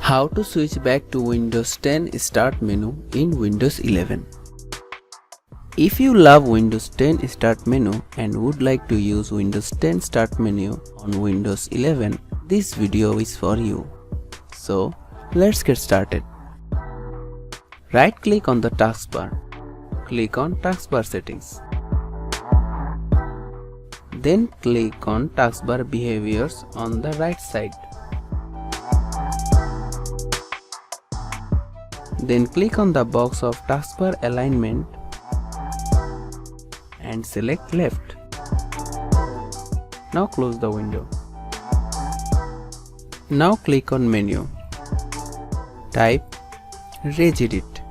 How to switch back to Windows 10 Start menu in Windows 11. If you love Windows 10 Start menu and would like to use Windows 10 Start menu on Windows 11, this video is for you. So, let's get started. Right click on the taskbar. Click on Taskbar Settings. Then click on Taskbar Behaviors on the right side. Then click on the box of Taskbar Alignment and select Left. Now close the window. Now click on Menu. Type Regedit.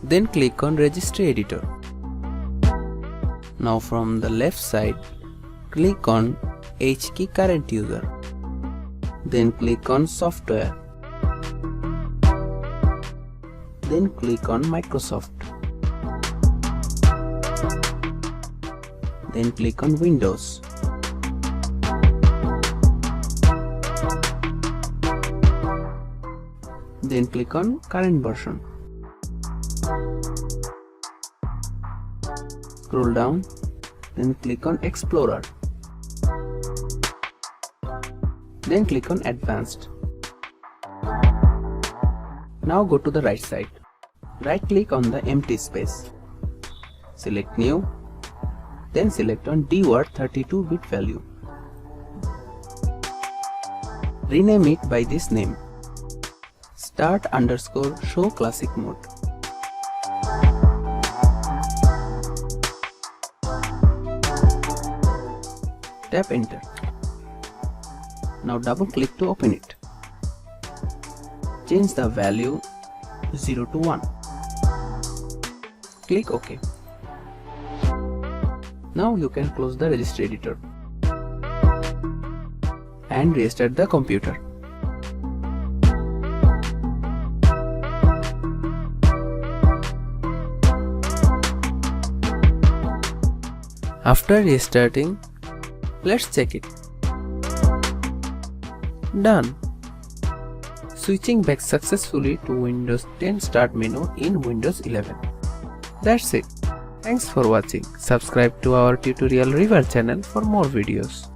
Then click on Registry Editor. Now from the left side, click on H key Current User. Then click on Software. Then click on Microsoft. Then click on Windows. Then click on Current Version. Scroll down, then click on Explorer. Then click on Advanced. Now go to the right side. Right click on the empty space. Select New. Then select on DWORD 32-bit value. Rename it by this name. Start_show classic mode. Tap Enter. Now double click to open it. Change the value 0 to 1. Click OK. Now you can close the registry editor and restart the computer. After restarting, let's check it. Done. Switching back successfully to Windows 10 Start menu in Windows 11. That's it. Thanks for watching. Subscribe to our tutorial review channel for more videos.